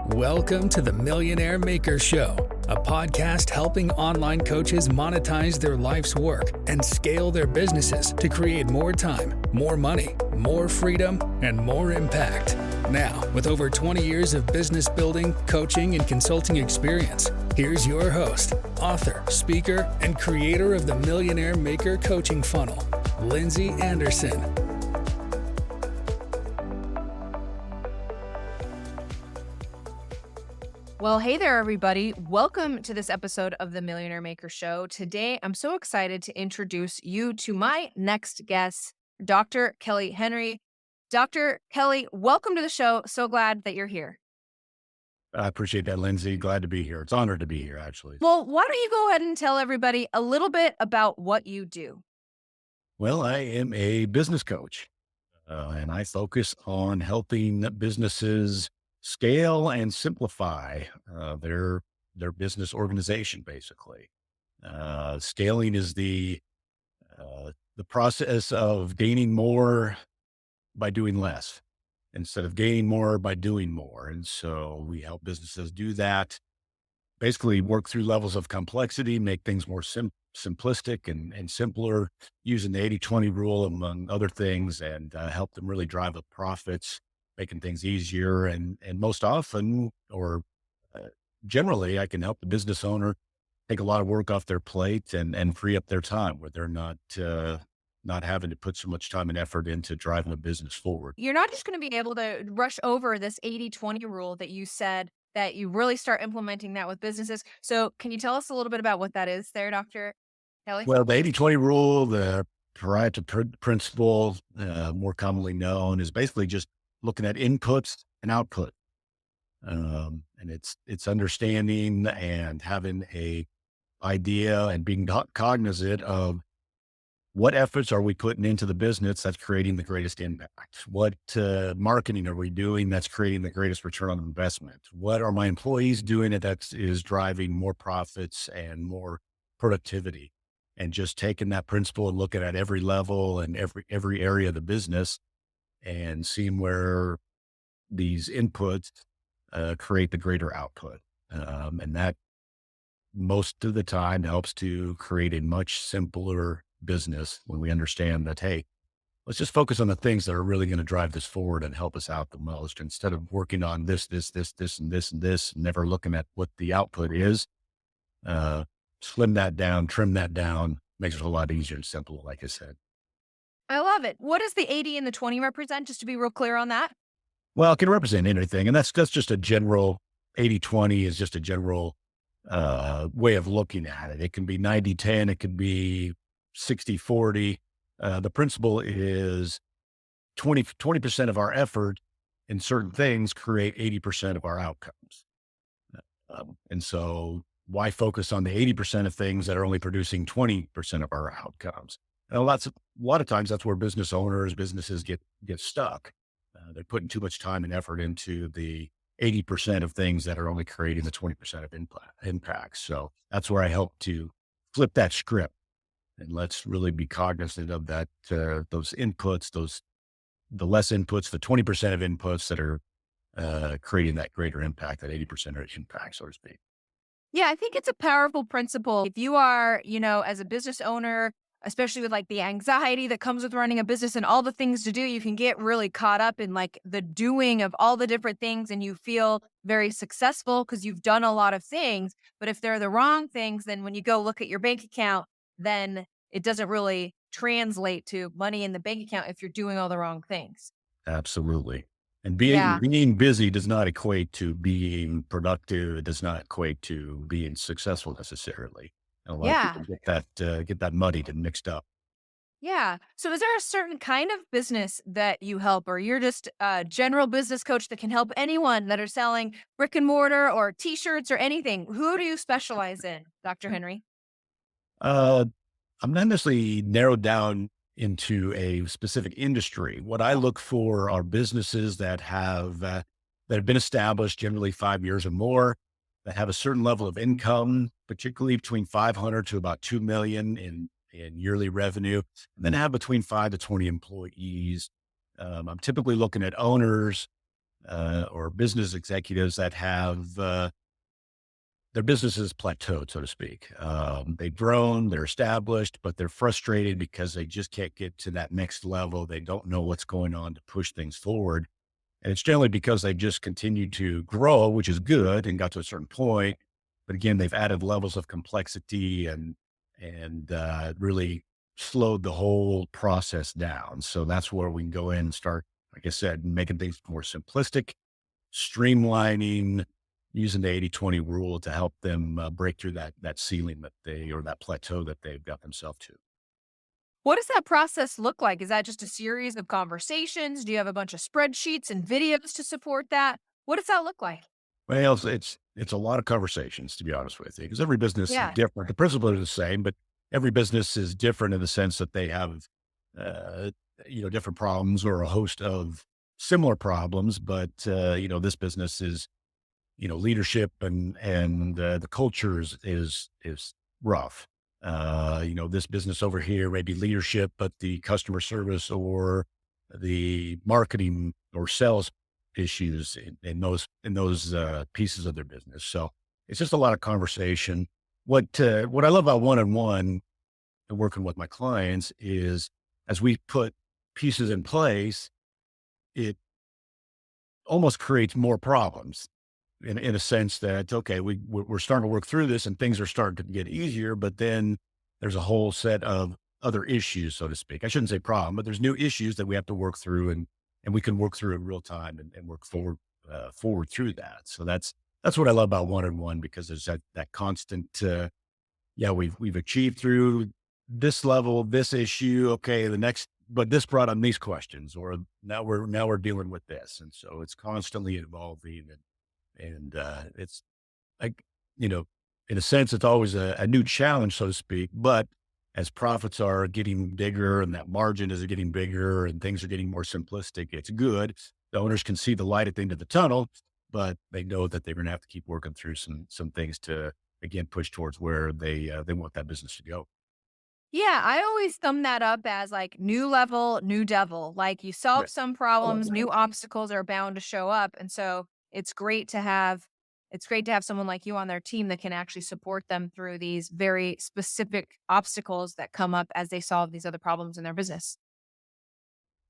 Welcome to the Millionaire Maker Show, a podcast helping online coaches monetize their life's work and scale their businesses to create more time, more money, more freedom, and more impact. Now, with over 20 years of business building, coaching, and consulting experience, here's your host, author, speaker, and creator of the Millionaire Maker Coaching Funnel, Lindsay Anderson. Well, hey there, everybody. Welcome to this episode of the Millionaire Maker Show. Today, I'm so excited to introduce you to my next guest, Dr. Kelly Henry. Dr. Kelly, welcome to the show. So glad that you're here. I appreciate that, Lindsay. Glad to be here. It's an honor to be here, actually. Well, why don't you go ahead and tell everybody a little bit about what you do? Well, I am a business coach, and I focus on helping businesses scale and simplify their business organization. Basically, scaling is the process of gaining more by doing less, instead of gaining more by doing more. And so we help businesses do that. Basically, work through levels of complexity, make things more simplistic and simpler, using the 80-20 rule, among other things, and help them really drive up profits, making things easier. And most often, or generally, I can help the business owner take a lot of work off their plate and free up their time, where they're not having to put so much time and effort into driving a business forward. You're not just going to be able to rush over this 80-20 rule that you said that you really start implementing that with businesses. So can you tell us a little bit about what that is there, Dr. Kelly? Well, the 80-20 rule, the Pareto principle, more commonly known, is basically just looking at inputs and output. And it's understanding and having a idea and being cognizant of what efforts are we putting into the business that's creating the greatest impact? What marketing are we doing that's creating the greatest return on investment? What are my employees doing that is driving more profits and more productivity? And just taking that principle and looking at every level and every area of the business and seeing where these inputs create the greater output. And that most of the time helps to create a much simpler business when we understand that, hey, let's just focus on the things that are really going to drive this forward and help us out the most, instead of working on this, and this, never looking at what the output is. Slim that down, trim that down, makes it a lot easier and simpler, like I said. I love it. What does the 80 and the 20 represent, just to be real clear on that? Well, it can represent anything. And that's just a general 80-20 is just a general way of looking at it. It can be 90-10. It could be 60-40. The principle is 20% of our effort in certain things create 80% of our outcomes. And so why focus on the 80% of things that are only producing 20% of our outcomes? And a lot of times that's where businesses get stuck. They're putting too much time and effort into the 80% of things that are only creating the 20% of impact. So that's where I help to flip that script. And let's really be cognizant of that, those inputs, the less inputs, the 20% of inputs that are creating that greater impact, that 80% of impact, so to speak. Yeah, I think it's a powerful principle. If you are, as a business owner, especially with like the anxiety that comes with running a business and all the things to do, you can get really caught up in like the doing of all the different things, and you feel very successful because you've done a lot of things. But if they're the wrong things, then when you go look at your bank account, then it doesn't really translate to money in the bank account if you're doing all the wrong things. Absolutely. And being busy does not equate to being productive. It does not equate to being successful necessarily. And a lot of people get that muddied and mixed up. Yeah. So is there a certain kind of business that you help, or you're just a general business coach that can help anyone that are selling brick and mortar or t-shirts or anything? Who do you specialize in, Dr. Henry? I'm not necessarily narrowed down into a specific industry. What I look for are businesses that have been established generally 5 years or more, that have a certain level of income, particularly between 500 to about 2 million in yearly revenue, and then have between 5 to 20 employees. I'm typically looking at owners or business executives that have their businesses plateaued, so to speak. They've grown, they're established, but they're frustrated because they just can't get to that next level. They don't know what's going on to push things forward. And it's generally because they've just continued to grow, which is good, and got to a certain point. But again, they've added levels of complexity and really slowed the whole process down. So that's where we can go in and start, like I said, making things more simplistic, streamlining, using the 80-20 rule to help them break through that ceiling that they, or that plateau that they've got themselves to. What does that process look like? Is that just a series of conversations? Do you have a bunch of spreadsheets and videos to support that? What does that look like? Well, it's a lot of conversations, to be honest with you, because every business is Yeah. different. The principles are the same, but every business is different in the sense that they have, uh, different problems or a host of similar problems. But this business is, leadership and the culture is rough. This business over here may be leadership, but the customer service or the marketing or sales issues in those pieces of their business. So it's just a lot of conversation. What I love about one-on-one and working with my clients is as we put pieces in place, it almost creates more problems in a sense that, okay, we're starting to work through this and things are starting to get easier, but then there's a whole set of other issues, so to speak. I shouldn't say problem, but there's new issues that we have to work through and we can work through in real time and work forward through that. So that's what I love about one-on-one because there's that constant, yeah, we've achieved through this level, this issue. Okay. But this brought on these questions, or now we're dealing with this. And so it's constantly evolving and it's like, you know, in a sense, it's always a new challenge, so to speak. But as profits are getting bigger and that margin is getting bigger and things are getting more simplistic, it's good. The owners can see the light at the end of the tunnel, but they know that they're going to have to keep working through some things to again push towards where they want that business to go. Yeah, I always thumb that up as like new level, new devil. Like you Yeah. solve some problems, new obstacles are bound to show up. And so it's great to have someone like you on their team that can actually support them through these very specific obstacles that come up as they solve these other problems in their business.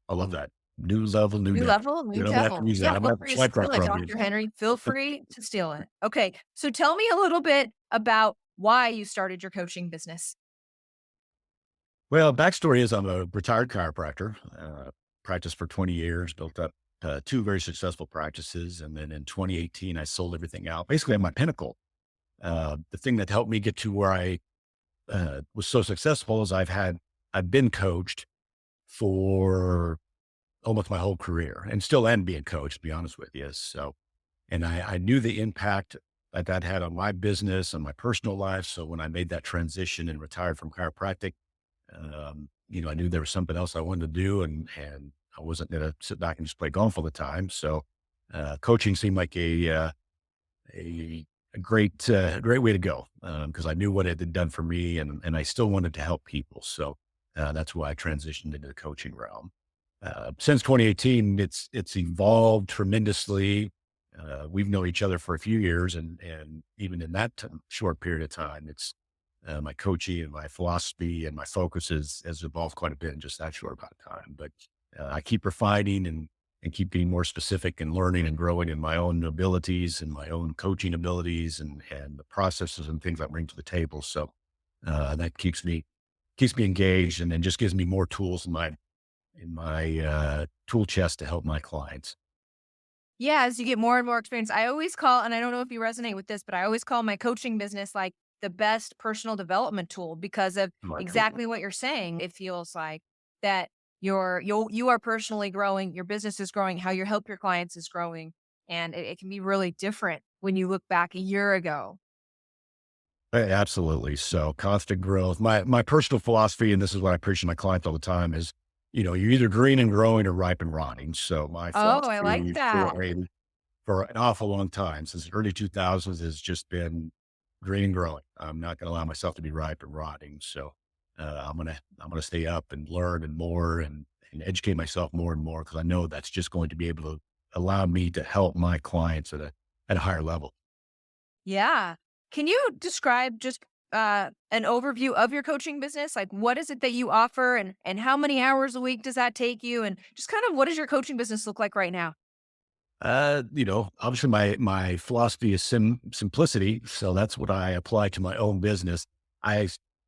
I love that. New level, new New devil. level, new I'm gonna have to devil. use that. Yeah, I'm feel gonna have to free to swipe that steal it, from you. Dr. Henry. Feel free to steal it. Okay. So tell me a little bit about why you started your coaching business. Well, backstory is I'm a retired chiropractor, practiced for 20 years, built up two very successful practices. And then in 2018, I sold everything out, basically at my pinnacle. The thing that helped me get to where I was so successful is I've been coached for almost my whole career and still am being coached, to be honest with you. So, and I knew the impact that had on my business and my personal life. So when I made that transition and retired from chiropractic, I knew there was something else I wanted to do and I wasn't going to sit back and just play golf all the time. So, coaching seemed like a great way to go. Cause I knew what it had done for me and I still wanted to help people. So, that's why I transitioned into the coaching realm. Since 2018, it's evolved tremendously. We've known each other for a few years and even in that short period of time, it's, my coaching and my philosophy and my focus has evolved quite a bit in just that short amount of time. But I keep refining and keep getting more specific and learning and growing in my own abilities and my own coaching abilities and the processes and things I bring to the table. So that keeps me engaged and then just gives me more tools in my tool chest to help my clients. Yeah, as you get more and more experience, I always call, and I don't know if you resonate with this, but I always call my coaching business like the best personal development tool because of My tool. exactly what you're saying. It feels like that you are personally growing, your business is growing, how you help your clients is growing. And it can be really different when you look back a year ago. Absolutely. So constant growth. My personal philosophy, and this is what I preach to my clients all the time, is you're either green and growing or ripe and rotting. So my Oh, I like philosophy that. for an awful long time, since the early 2000s, has just been green and growing. I'm not going to allow myself to be ripe and rotting. So I'm gonna stay up and learn and more and educate myself more and more because I know that's just going to be able to allow me to help my clients at a higher level. Yeah. Can you describe just an overview of your coaching business? Like, what is it that you offer, and how many hours a week does that take you? And just kind of what does your coaching business look like right now? Obviously my philosophy is simplicity. So that's what I apply to my own business.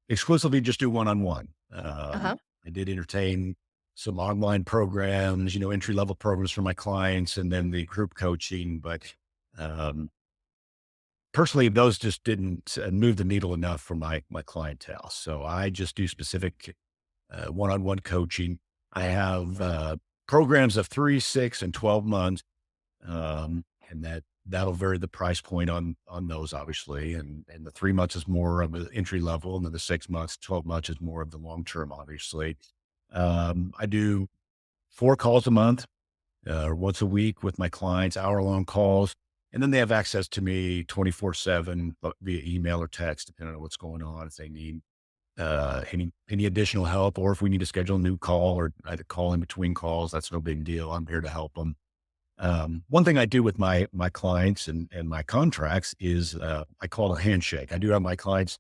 Exclusively just do one-on-one. Uh huh. I did entertain some online programs, entry level programs for my clients, and then the group coaching. But um, personally, those just didn't move the needle enough for my clientele. So I just do specific one-on-one coaching. I have programs of 3, 6, and 12 months, and that'll vary the price point on those, obviously. And the 3 months is more of the entry level, and then the 6 months, 12 months is more of the long term, obviously. I do 4 calls a month, or once a week with my clients, hour-long calls. And then they have access to me 24/7 via email or text, depending on what's going on. If they need any additional help, or if we need to schedule a new call or either call in between calls, that's no big deal. I'm here to help them. One thing I do with my clients and my contracts is I call it a handshake. I do have my clients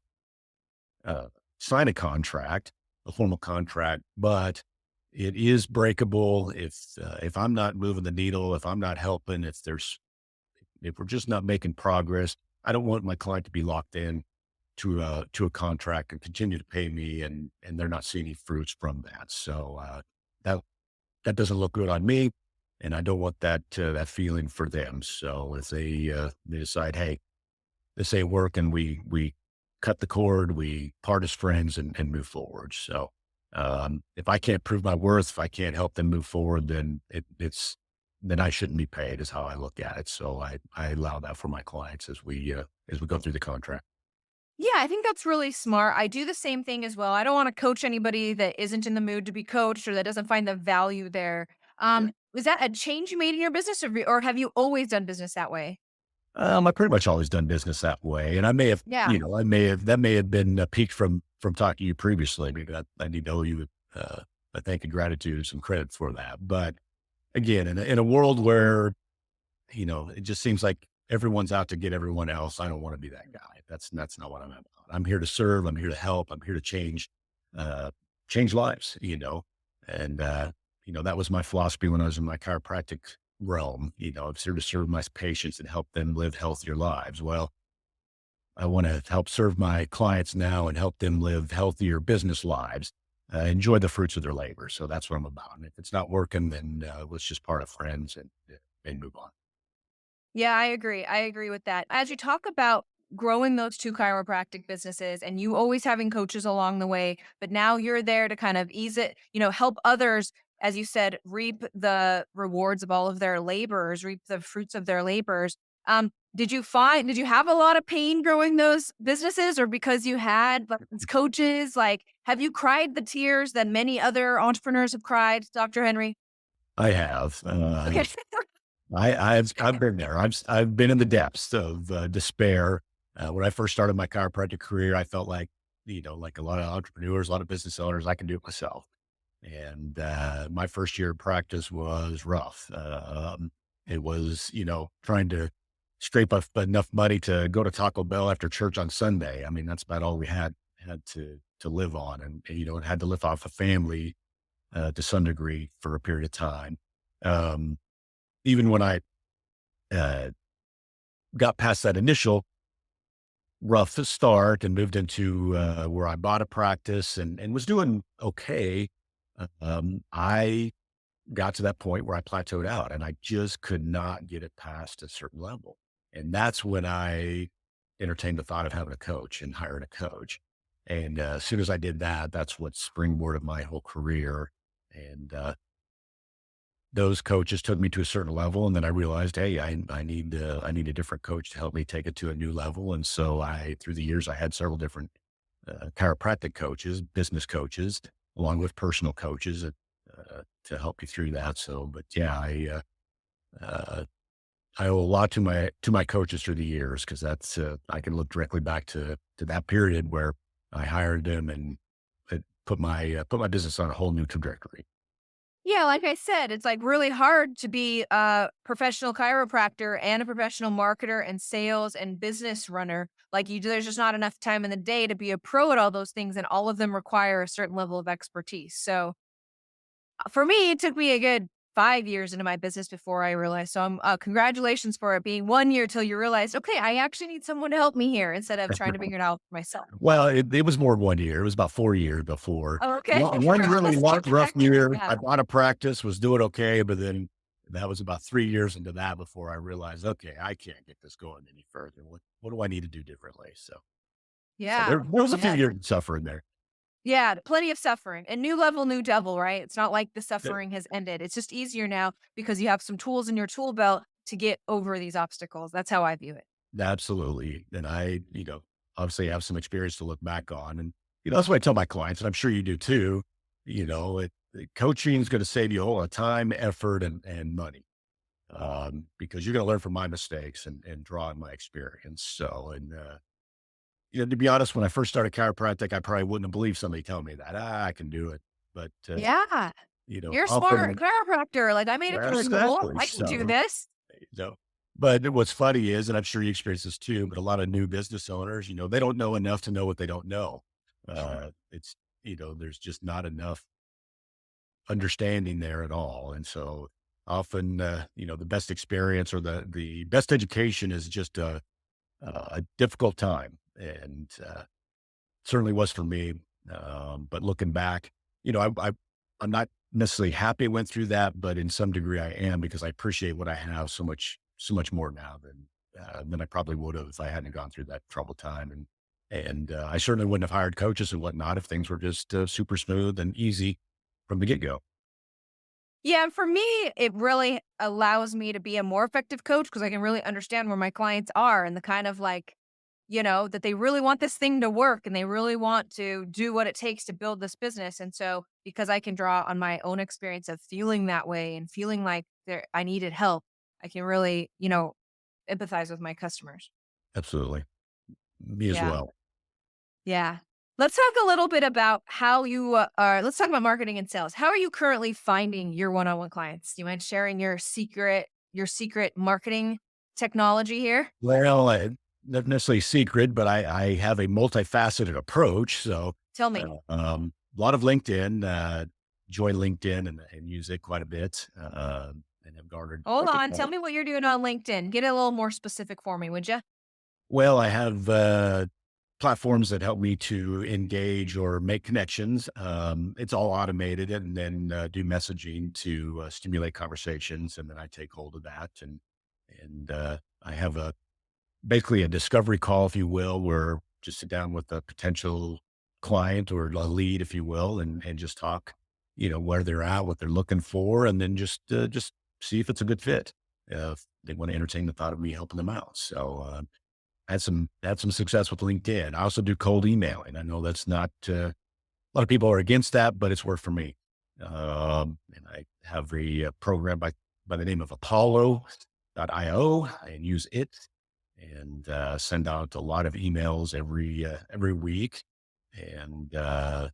uh, sign a contract, a formal contract, but it is breakable if I'm not moving the needle, if I'm not helping, if we're just not making progress. I don't want my client to be locked in to a contract and continue to pay me, and they're not seeing any fruits from that. So that that doesn't look good on me, and I don't want that feeling for them. So if they decide, hey, this ain't working, we cut the cord, we part as friends, and move forward. So if I can't prove my worth, if I can't help them move forward, then then I shouldn't be paid, is how I look at it. So I allow that for my clients as we go through the contract. Yeah, I think that's really smart. I do the same thing as well. I don't want to coach anybody that isn't in the mood to be coached or that doesn't find the value there. Was that a change you made in your business, or have you always done business that way? I pretty much always done business that way, and I may have, Yeah. that may have been a peak from talking to you previously. Maybe I need to owe you a thank and gratitude, some credit for that. But again, in a world where it just seems like everyone's out to get everyone else, I don't want to be that guy. That's not what I'm about. I'm here to serve. I'm here to help. I'm here to uh, change lives. And that was my philosophy when I was in my chiropractic realm. I was here to serve my patients and help them live healthier lives. Well, I want to help serve my clients now and help them live healthier business lives, enjoy the fruits of their labor. So that's what I'm about. And if it's not working, then let's just part of friends and move on. Yeah, I agree. I agree with that. As you talk about growing those two chiropractic businesses and you always having coaches along the way, but now you're there to kind of ease it, help others, as you said, reap the rewards of all of their labors, reap the fruits of their labors. Did you have a lot of pain growing those businesses, or because you had these coaches, like, have you cried the tears that many other entrepreneurs have cried, Dr. Henry? I have. Okay. I've been there. I've been in the depths of despair. When I first started my chiropractic career, I felt like like a lot of entrepreneurs, a lot of business owners, I can do it myself. And my first year of practice was rough. It was trying to scrape up enough money to go to Taco Bell after church on Sunday. I mean, that's about all we had to live on, and it had to live off a family to some degree for a period of time. Um, Even when I uh, got past that initial rough start and moved into where I bought a practice and was doing okay, I got to that point where I plateaued out and I just could not get it past a certain level. And that's when I entertained the thought of having a coach and hiring a coach. And as soon as I did that, that's what springboarded my whole career. And those coaches took me to a certain level, and then I realized, hey, I need a different coach to help me take it to a new level. And so through the years, I had several different chiropractic coaches, business coaches, along with personal coaches to help me through that. So, but yeah, uh, I owe a lot to my coaches through the years, because that's I can look directly back to that period where I hired them, and it put my business on a whole new trajectory. Yeah, like I said, it's like really hard to be a professional chiropractor and a professional marketer and sales and business runner. Like there's just not enough time in the day to be a pro at all those things, and all of them require a certain level of expertise. So for me, it took me a good 5 years into my business before I realized. So congratulations for it being 1 year till you realized, okay, I actually need someone to help me here instead of trying to figure it out for myself. Well, it was more than 1 year. It was about 4 years before. Oh, okay. One really Let's get rough back to year. I that. bought a practice, was doing okay, but then that was about 3 years into that before I realized, okay, I can't get this going any further. What do I need to do differently? So Yeah. there was a few Yeah. years of suffering there. Yeah, plenty of suffering. And new level, new devil, right? It's not like the Yeah, suffering has ended. It's just easier now because you have some tools in your tool belt to get over these obstacles. That's how I view it. absolutely. And obviously have some experience to look back on. And, that's what I tell my clients, and I'm sure you do too. Coaching is going to save you a whole lot of time, effort, and money. Because you're going to learn from my mistakes and draw on my experience. To be honest, when I first started chiropractic, I probably wouldn't have believed somebody telling me that I can do it. But, Yeah. You're a smart often, chiropractor. Like, I made it yeah, through school. exactly. I can do So, this. you know, but what's funny is, and I'm sure you experience this too, but a lot of new business owners, they don't know enough to know what they don't know. It's, there's just not enough understanding there at all. And so often, the best experience or the best education is just a difficult time. And, certainly was for me. But looking back, I'm not necessarily happy I went through that, but in some degree I am because I appreciate what I have so much more now than I probably would have if I hadn't gone through that troubled time. And I certainly wouldn't have hired coaches and whatnot if things were just super smooth and easy from the get go. Yeah, and for me, it really allows me to be a more effective coach because I can really understand where my clients are and the kind of like, that they really want this thing to work and they really want to do what it takes to build this business. And so, because I can draw on my own experience of feeling that way and feeling like I needed help, I can really, empathize with my customers. Absolutely. Me as Yeah. well. Yeah. Let's talk a little bit about how you are. Let's talk about marketing and sales. How are you currently finding your one-on-one clients? Do you mind sharing your secret marketing technology here? Well, not necessarily secret, but I have a multifaceted approach. So, Tell me. a lot of LinkedIn, enjoy LinkedIn and use it quite a bit, and have garnered. Hold on. Tell me what you're doing on LinkedIn. Get a little more specific for me, would you? Well, I have platforms that help me to engage or make connections. It's all automated, and then do messaging to stimulate conversations, and then I take hold of that, and I have basically a discovery call, if you will, where just sit down with a potential client or a lead, if you will, and just talk, where they're at, what they're looking for, and then just see if it's a good fit. If they want to entertain the thought of me helping them out. So, had some success with LinkedIn. I also do cold emailing. I know that's not, a lot of people are against that, but it's worked for me. And I have a program by the name of Apollo.io and use it and send out a lot of emails every week. And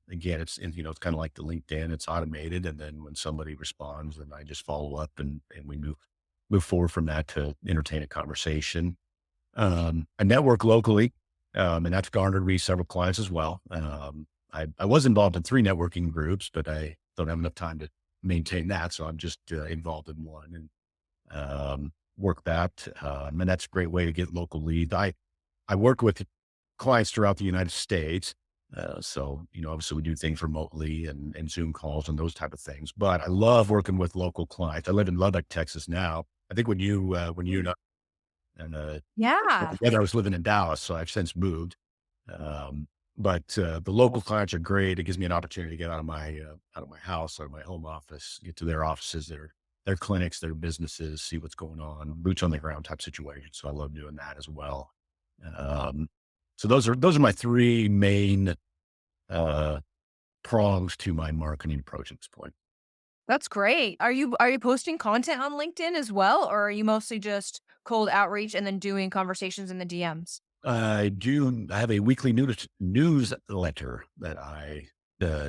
again, it's kind of like the LinkedIn. It's automated, and then when somebody responds, then I just follow up and we move forward from that to entertain a conversation. I network locally, and that's garnered me several clients as well. I was involved in 3 networking groups, but I don't have enough time to maintain that, so I'm just involved in one and work that. And that's a great way to get local leads. I work with clients throughout the United States. So, obviously we do things remotely and Zoom calls and those type of things, but I love working with local clients. I live in Lubbock, Texas now. I think when you and Yeah. together I was living in Dallas, so I've since moved. But the local clients are great. It gives me an opportunity to get out of my house or my home office, get to their offices, their clinics, their businesses, see what's going on, boots on the ground type situation. So I love doing that as well. Um, so those are my 3 main uh, prongs to my marketing approach at this point. That's great. Are you posting content on LinkedIn as well, or are you mostly just cold outreach and then doing conversations in the DMs? I have a weekly newsletter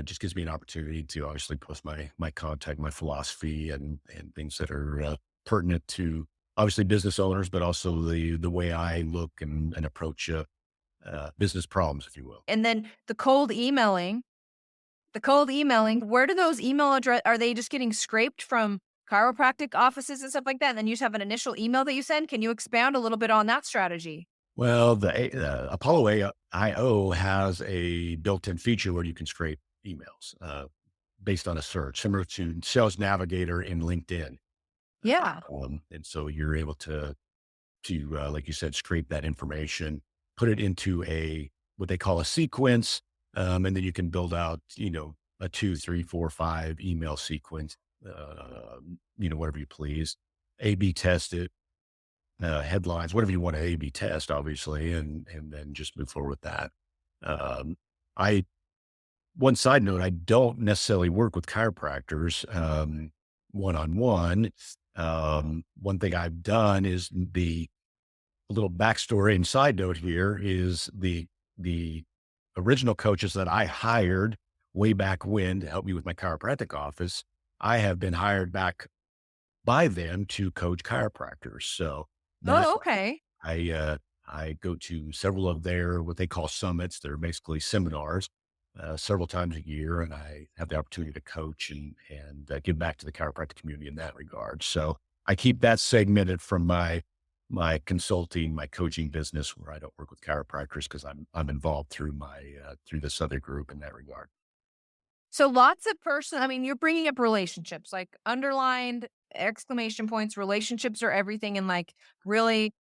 just gives me an opportunity to obviously post my contact, my philosophy, and things that are pertinent to obviously business owners, but also the way I look and approach business problems, if you will. And then the cold emailing, where do those email address, are they just getting scraped from chiropractic offices and stuff like that? And then you just have an initial email that you send? Can you expound a little bit on that strategy? Well, Apollo IO has a built-in feature where you can scrape emails based on a search, similar to Sales Navigator in LinkedIn. Yeah. And so you're able to like you said, scrape that information, put it into what they call a sequence, and then you can build out, a 2, 3, 4, 5 email sequence, whatever you please. A/B test it, headlines, whatever you want to A/B test, obviously, and then just move forward with that. Um, I One side note, I don't necessarily work with chiropractors one on one. One thing I've done is a little backstory and side note here is the original coaches that I hired way back when to help me with my chiropractic office. I have been hired back by them to coach chiropractors. So that's Oh, okay. I go to several of their what they call summits. They're basically seminars several times a year, and I have the opportunity to coach and give back to the chiropractic community in that regard. So I keep that segmented from my consulting, my coaching business, where I don't work with chiropractors because I'm involved through through this other group in that regard. So lots of I mean, you're bringing up relationships, like underlined exclamation points. Relationships are everything. And like really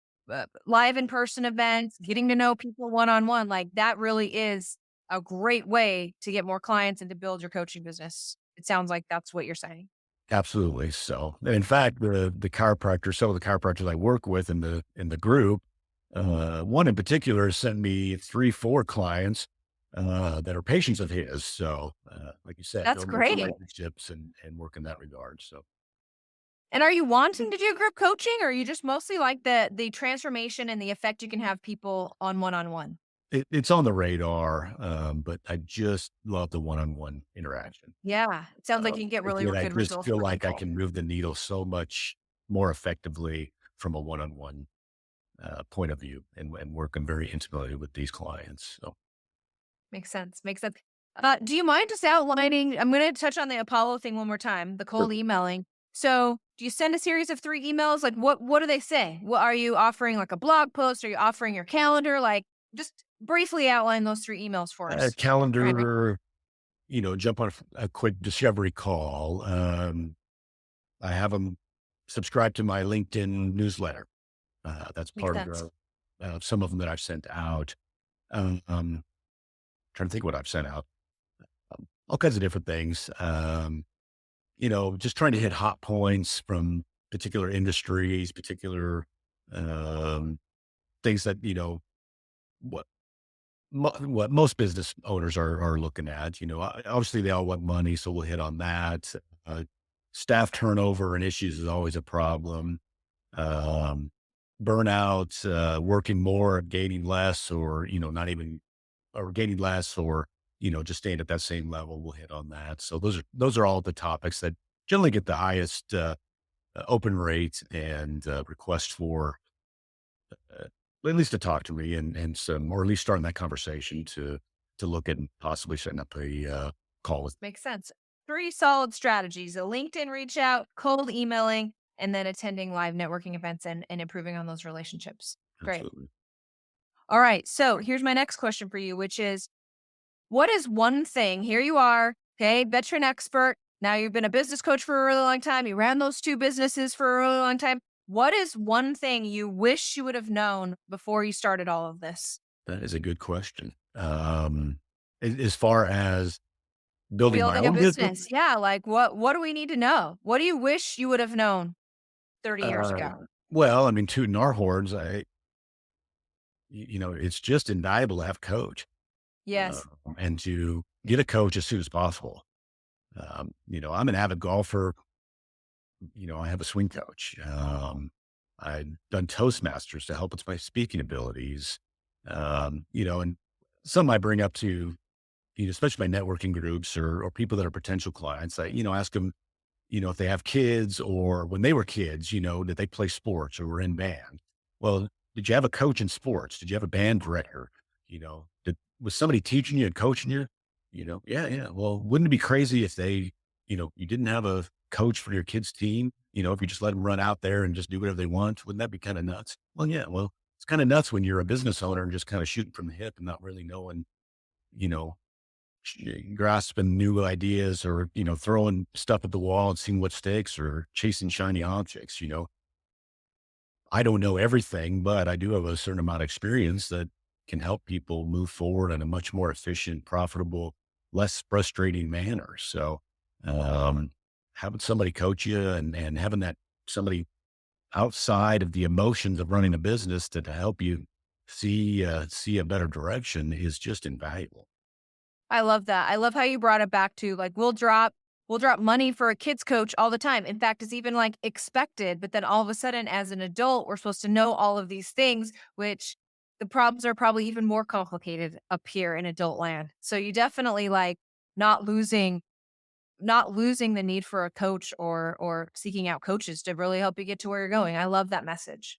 live in person events, getting to know people one on one, like that really is a great way to get more clients and to build your coaching business. It sounds like that's what you're saying. Absolutely. So, in fact, the chiropractors, some of the chiropractors I work with in the group, one in particular sent me 3, 4 clients that are patients of his. So, like you said, That's building those great. relationships and work in that regard. So, And are you wanting to do group coaching, or are you just mostly like the transformation and the effect you can have people on one? it's on the radar, but I just love the one-on-one interaction. Yeah. It sounds like you can get really Again, I good just results feel for like I people. can move the needle so much more effectively from a one-on-one point of view and working very intimately with these clients. So, Makes sense. Makes sense. Do you mind just outlining? I'm going to touch on the Apollo thing one more time, the sure. cold emailing. So, do you send a series of 3 emails? Like, what do they say? What are you offering? Like a blog post? Are you offering your calendar? Like, just briefly outline those 3 emails for us. Or Henry. Calendar, jump on a quick discovery call. I have them subscribe to my LinkedIn newsletter. That's Makes part of sense. some of them that I've sent out. Trying to think what I've sent out. All kinds of different things. Just trying to hit hot points from particular industries, particular um, things that, what what most business owners are looking at. Obviously they all want money, so we'll hit on that. Uh, Staff turnover and issues is always a problem. Um, Burnout, working more, gaining less, or not even, or gaining less, or just staying at that same level. We'll hit on that. So those are all the topics that generally get the highest open rate and request for uh, at least to talk to me and some, or at least starting that conversation to look at and possibly setting up a call with. Makes sense. 3 solid strategies: a LinkedIn reach out, cold emailing, and then attending live networking events and improving on those relationships. Great. Absolutely. All right. So here's my next question for you, which is, what is one thing? Here you are, okay, veteran expert. Now you've been a business coach for a really long time. You ran those 2 businesses for a really long time. What is one thing you wish you would have known before you started all of this? That is a good question. As far as building my Building a own business, business. Yeah. Like what do we need to know? What do you wish you would have known 30 years uh, ago? well, I mean, tooting our horns, it's just invaluable to have a coach uh, Yes. and to get a coach as soon as possible. I'm an avid golfer. I have a swing coach. I've done Toastmasters to help with my speaking abilities. And some I bring up to especially my networking groups or people that are potential clients, I, ask them, if they have kids or when they were kids, did they play sports or were in band? Well, did you have a coach in sports? Did you have a band director? Was somebody teaching you and coaching you? Yeah, yeah. Well, wouldn't it be crazy if you didn't have a coach for your kids' team? If you just let them run out there and just do whatever they want, wouldn't that be kind of nuts? Well, yeah. Well, it's kind of nuts when you're a business owner and just kind of shooting from the hip and not really knowing, you know, grasping new ideas or, throwing stuff at the wall and seeing what sticks or chasing shiny objects. I don't know everything, but I do have a certain amount of experience that can help people move forward in a much more efficient, profitable, less frustrating manner. So, having somebody coach you and having that somebody outside of the emotions of running a business to help you see a better direction is just invaluable. I love that. I love how you brought it back to like we'll drop money for a kids coach all the time. In fact, it's even like expected, but then all of a sudden as an adult, we're supposed to know all of these things, which the problems are probably even more complicated up here in adult land. So you definitely like not losing not losing the need for a coach or seeking out coaches to really help you get to where you're going. I love that message.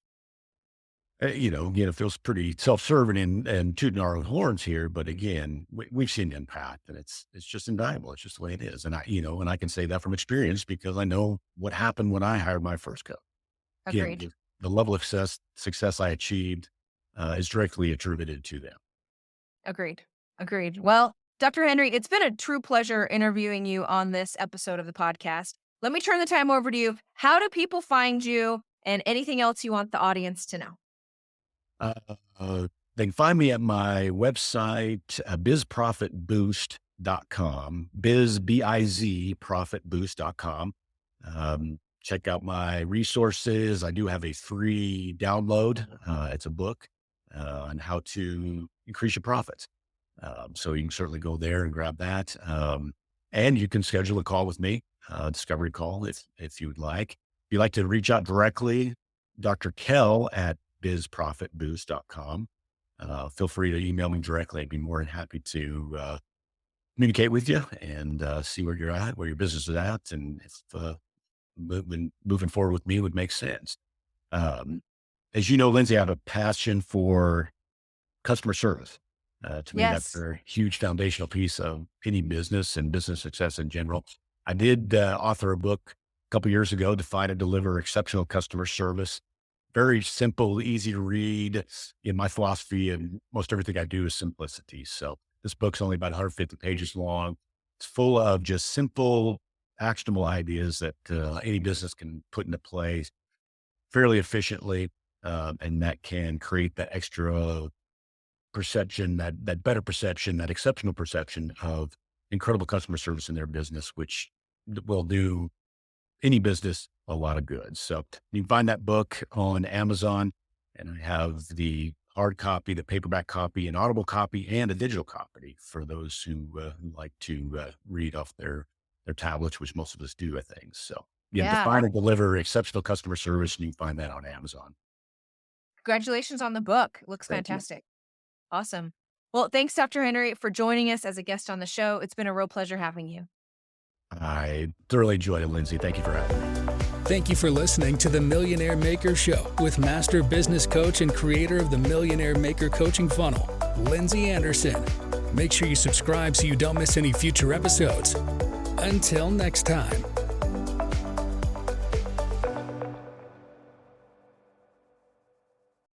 Again, it feels pretty self-serving and tooting our own horns here, but again, we've seen the impact, and it's just invaluable. It's just the way it is, and I can say that from experience because I know what happened when I hired my first coach. Again, Agreed. the level of success I achieved is directly attributed to them. Agreed. Agreed. Well, Dr. Henry, it's been a true pleasure interviewing you on this episode of the podcast. Let me turn the time over to you. How do people find you and anything else you want the audience to know? Uh, they can find me at my website, bizprofitboost.com, B-I-Z, profitboost.com. Check out my resources. I do have a free download. It's a book on how to increase your profits. So you can certainly go there and grab that. And you can schedule a call with me, discovery call if you would like. If you'd like to reach out directly, Dr. Kell at bizprofitboost.com. Feel free to email me directly. I'd be more than happy to communicate with you and see where you're at, where your business is at, and if moving forward with me would make sense. As you know, Lindsay, I have a passion for customer service. To me, that's Yes. a huge foundational piece of any business and business success in general. I did author a book a couple years ago, Define and Deliver Exceptional Customer Service. Very simple, easy to read. In my philosophy and most everything I do is simplicity. So this book's only about 150 pages long. It's full of just simple, actionable ideas that any business can put into place fairly efficiently, and that can create that extra perception, that better perception, that exceptional perception of incredible customer service in their business, which will do any business a lot of good. So you can find that book on Amazon, and I have the hard copy, the paperback copy, an audible copy, and a digital copy for those who like to read off their tablets, which most of us do, I think. So yeah, Yeah. Define and Deliver Exceptional Customer Service, and you can find that on Amazon. Congratulations on the book. It looks Thank you. fantastic. Awesome. Well, thanks, Dr. Henry, for joining us as a guest on the show. It's been a real pleasure having you. I thoroughly enjoyed it, Lindsay. Thank you for having me. Thank you for listening to the Millionaire Maker Show with master business coach and creator of the Millionaire Maker coaching funnel, Lindsay Anderson. Make sure you subscribe so you don't miss any future episodes. Until next time.